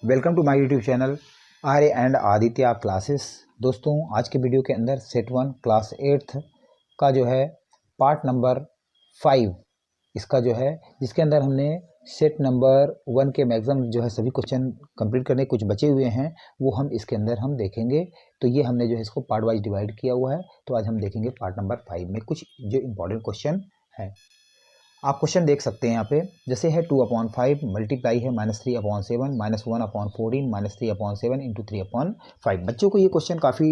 Welcome to my YouTube channel Arya and Aditya classes. दोस्तों, आज के वीडियो के अंदर सेट 1 क्लास 8th का जो है पार्ट नंबर 5 इसका जो है, जिसके अंदर हमने सेट नंबर 1 के मैक्सिमम जो है सभी क्वेश्चन कंप्लीट करने, कुछ बचे हुए हैं वो हम इसके अंदर हम देखेंगे। तो ये हमने जो है इसको पार्ट वाइज डिवाइड किया हुआ है। तो आज हम देखेंगे पार्ट नंबर 5 में कुछ जो इम्पोर्टेंट क्वेश्चन है। आप क्वेश्चन देख सकते हैं यहाँ पे, जैसे है 2/5 मल्टीप्लाई है -3/7 -1/14 -3/7 इंटू 3/5। बच्चों को ये क्वेश्चन काफ़ी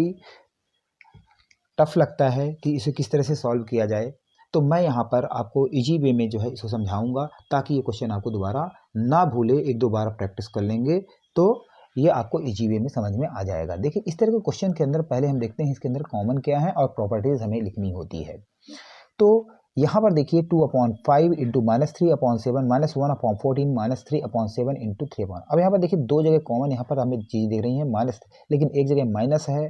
टफ लगता है कि इसे किस तरह से सॉल्व किया जाए। तो मैं यहाँ पर आपको इजी वे में जो है इसको समझाऊंगा, ताकि ये क्वेश्चन आपको दोबारा ना भूले। एक दो बार प्रैक्टिस कर लेंगे तो ये आपको इजी वे में समझ में आ जाएगा। देखिए, इस तरह के क्वेश्चन के अंदर पहले हम देखते हैं इसके अंदर कॉमन क्या है और प्रॉपर्टीज हमें लिखनी होती है। तो यहाँ पर देखिए 2/5 इंटू -3/7 -1/14 -3/7 इंटू 3। अब यहाँ पर देखिए दो जगह कॉमन यहाँ पर हमें चीज़ दिख रही है माइनस, लेकिन एक जगह माइनस है।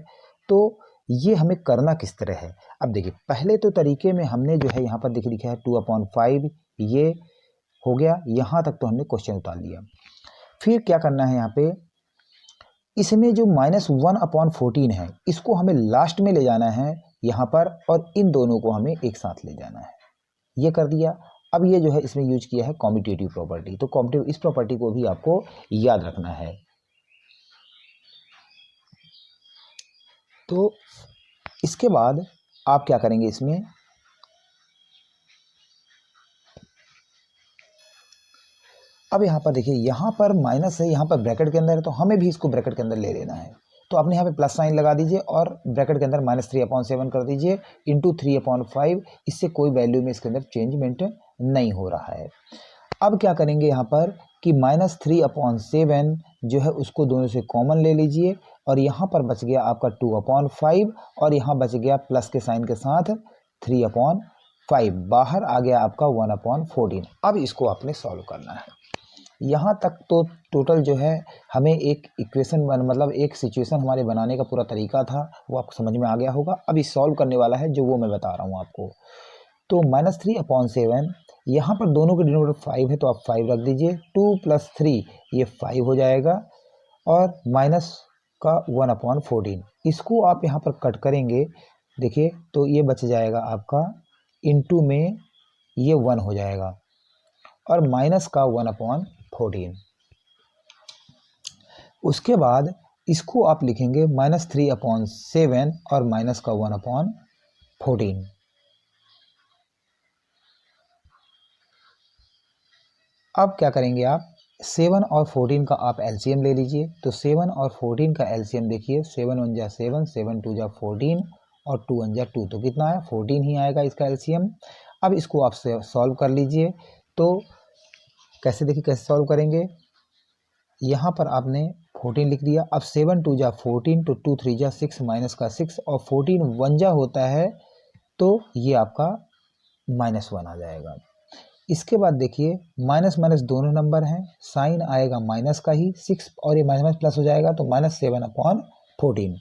तो ये हमें करना किस तरह है। अब देखिए, पहले तो तरीके में हमने जो है यहाँ पर देखिए लिखा है 2/5, ये हो गया, यहाँ तक तो हमने क्वेश्चन उतार लिया। फिर क्या करना है यहाँ पे, इसमें जो -1/14 है इसको हमें लास्ट में ले जाना है यहाँ पर, और इन दोनों को हमें एक साथ ले जाना है। ये कर दिया। अब ये जो है इसमें यूज किया है कॉम्यूटेटिव प्रॉपर्टी। तो कॉम्यूटेटिव इस प्रॉपर्टी को भी आपको याद रखना है। तो इसके बाद आप क्या करेंगे, इसमें अब यहाँ पर देखिए, यहाँ पर माइनस है, यहाँ पर ब्रैकेट के अंदर है, तो हमें भी इसको ब्रैकेट के अंदर ले लेना है। तो आपने यहाँ पे प्लस साइन लगा दीजिए और ब्रैकेट के अंदर -3/7 कर दीजिए इंटू 3/5। इससे कोई वैल्यू में इसके अंदर चेंजमेंट नहीं हो रहा है। अब क्या करेंगे यहाँ पर कि -3/7 जो है उसको दोनों से कॉमन ले लीजिए, और यहाँ पर बच गया आपका 2/5, और यहाँ बच गया प्लस के साइन के साथ 3/5। बाहर आ गया आपका 1/14। अब इसको आपने सॉल्व करना है। यहाँ तक तो टोटल जो है हमें एक इक्वेशन मतलब एक सिचुएशन हमारे बनाने का पूरा तरीका था, वो आपको समझ में आ गया होगा। अब इस सॉल्व करने वाला है जो वो मैं बता रहा हूँ आपको। तो -3/7, यहाँ पर दोनों के डिनोमिनेटर 5 है तो आप 5 रख दीजिए। 2 + 3 ये 5 हो जाएगा, और माइनस का 1/14 इसको आप यहाँ पर कट करेंगे, देखिए तो ये बच जाएगा आपका, इनटू में ये 1 हो जाएगा, और माइनस का 1/14। उसके बाद इसको आप लिखेंगे -3/7 और माइनस का 1/14। अब क्या करेंगे आप, 7 और 14 का आप एलसीएम ले लीजिए। तो 7 और 14 का एलसीएम देखिए, 7 × 1 = 7, 7 × 2 = 14, और 2 × 1 = 2, तो कितना है 14 ही आएगा इसका एलसीएम। अब इसको आप सॉल्व कर लीजिए। तो कैसे, देखिए कैसे सॉल्व करेंगे। यहाँ पर आपने 14 लिख दिया। अब 7 × 2 = 14, तो 2 × 3 = 6, माइनस का 6, और 14 1 जा होता है, तो ये आपका -1 आ जाएगा। इसके बाद देखिए माइनस माइनस दोनों नंबर हैं, साइन आएगा माइनस का ही, 6 और ये माइनस प्लस हो जाएगा, तो -7/14।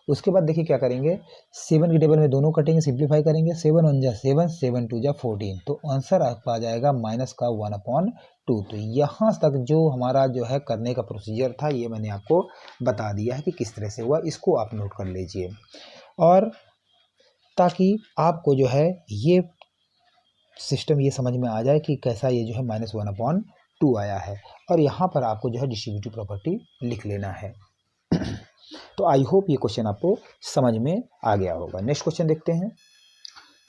उसके बाद देखिए क्या करेंगे, 7 की टेबल में दोनों कटेंगे, सिंप्लीफाई करेंगे। 7 × 1 = 7, 7 × 2 = 14, तो आंसर आपका आ जाएगा माइनस का 1/2। तो यहाँ तक जो हमारा जो है करने का प्रोसीजर था, ये मैंने आपको बता दिया है कि किस तरह से हुआ। इसको आप नोट कर लीजिए, और ताकि आपको जो है ये सिस्टम ये समझ में आ जाए कि कैसा ये जो है -1/2 आया है। और यहाँ पर आपको जो है डिस्ट्रीब्यूटिव प्रॉपर्टी लिख लेना है। तो आई होप ये क्वेश्चन आपको समझ में आ गया होगा। नेक्स्ट क्वेश्चन देखते हैं।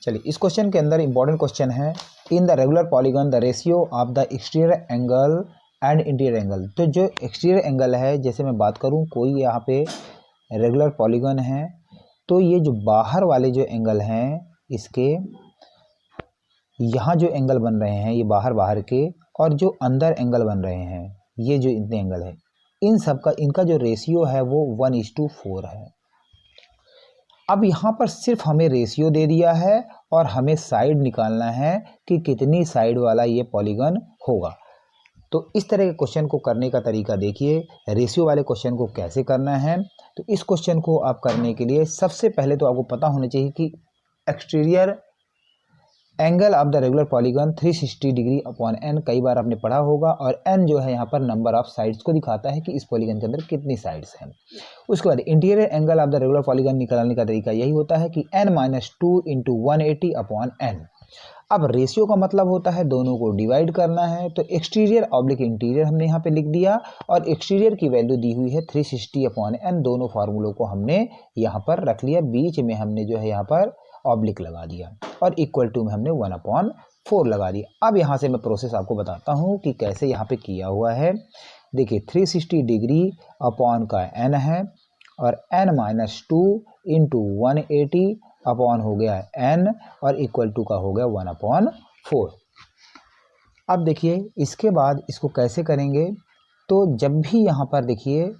चलिए, इस क्वेश्चन के अंदर इंपॉर्टेंट क्वेश्चन है, in the regular polygon the ratio of the exterior angle and interior angle. तो जो एक्सटीरियर एंगल है, जैसे मैं बात करूँ, कोई यहाँ पे रेगुलर पॉलीगन है, तो ये जो बाहर वाले जो एंगल हैं, इसके यहाँ जो एंगल बन रहे हैं ये बाहर बाहर के, और जो अंदर एंगल बन रहे हैं ये जो इतने एंगल है, इन सब का इनका जो रेशियो है वो 1:4 है। अब यहाँ पर सिर्फ हमें रेशियो दे दिया है, और हमें साइड निकालना है कि कितनी साइड वाला ये पॉलीगन होगा। तो इस तरह के क्वेश्चन को करने का तरीका देखिए, रेशियो वाले क्वेश्चन को कैसे करना है। तो इस क्वेश्चन को आप करने के लिए सबसे पहले तो आपको पता होना चाहिए कि exterior angle of the regular polygon 360 degree upon an, कई बार आपने पढ़ा होगा, और एन जो है यहाँ पर नंबर ऑफ साइड्स को दिखाता है कि इस पॉलीगन के अंदर कितनी साइड्स हैं। उसके बाद interior angle of the regular polygon निकालने का तरीका यही होता है कि n-2 इंटू 180 अपॉन एन। अब रेशियो का मतलब होता है दोनों को डिवाइड करना है, तो एक्सटीरियर ऑब्लिक इंटीरियर हमने यहाँ पे लिख दिया, और एक्सटीरियर की वैल्यू दी हुई है 360 अपॉन एन। दोनों फार्मूलों को हमने यहाँ पर रख लिया, बीच में हमने जो है यहाँ पर ऑब्लिक लगा दिया, और इक्वल टू में हमने 1/4 लगा दिया। अब यहाँ से मैं प्रोसेस आपको बताता हूँ कि कैसे यहाँ पे किया हुआ है। देखिए 360 डिग्री अपॉन का n है, और n-2 इंटू 180 अपॉन हो गया n, और इक्वल टू का हो गया 1/4। अब देखिए इसके बाद इसको कैसे करेंगे, तो जब भी यहाँ पर देखिए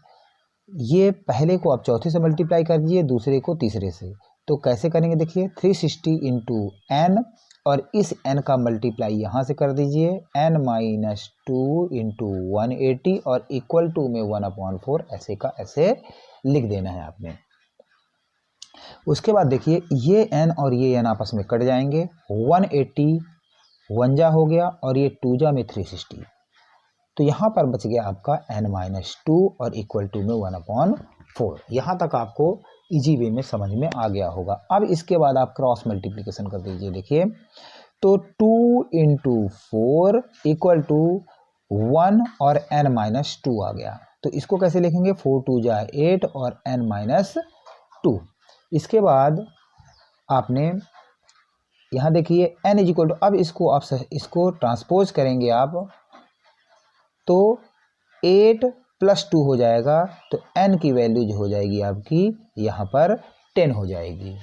ये पहले को आप चौथे से मल्टीप्लाई कर दीजिए, दूसरे को तीसरे से, तो कैसे करेंगे देखिए 360 इंटू एन, और इस n का मल्टीप्लाई यहाँ से कर दीजिए n-2 इंटू 180, और इक्वल टू में 1/4 ऐसे का ऐसे लिख देना है आपने। उसके बाद देखिए ये n और ये n आपस में कट जाएंगे, 180 1 जा हो गया, और ये 2 जा में 360, तो यहाँ पर बच गया आपका n-2 और इक्वल टू में 1/4। यहाँ तक आपको इजी वे में समझ में आ गया होगा। अब इसके बाद आप क्रॉस मल्टीप्लिकेशन कर दीजिए। देखिए तो 2 इंटू 4 इक्वल टू 1 और n-2 आ गया, तो इसको कैसे लिखेंगे, 4 2 जा 8 और n-2। इसके बाद आपने यहाँ देखिए n इज इक्वल टू, अब इसको आप इसको ट्रांसपोज करेंगे आप, तो 8 + 2 हो जाएगा, तो n की वैल्यू जो हो जाएगी आपकी यहाँ पर 10 हो जाएगी,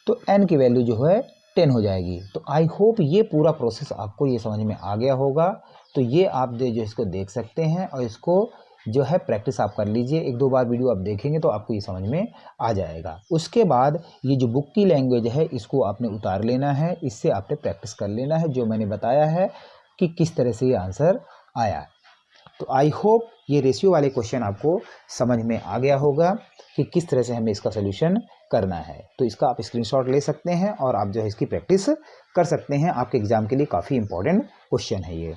तो n की वैल्यू जो है 10 हो जाएगी। तो आई होप ये पूरा प्रोसेस आपको ये समझ में आ गया होगा। तो ये आप जो इसको देख सकते हैं, और इसको जो है प्रैक्टिस आप कर लीजिए, 1-2 बार वीडियो आप देखेंगे तो आपको ये समझ में आ जाएगा। उसके बाद ये जो बुक की लैंग्वेज है इसको आपने उतार लेना है, इससे आपने प्रैक्टिस कर लेना है जो मैंने बताया है कि किस तरह से ये आंसर आया। तो आई होप ये रेशियो वाले क्वेश्चन आपको समझ में आ गया होगा कि किस तरह से हमें इसका सोल्यूशन करना है। तो इसका आप स्क्रीनशॉट ले सकते हैं और आप जो है इसकी प्रैक्टिस कर सकते हैं। आपके एग्जाम के लिए काफ़ी इंपॉर्टेंट क्वेश्चन है ये।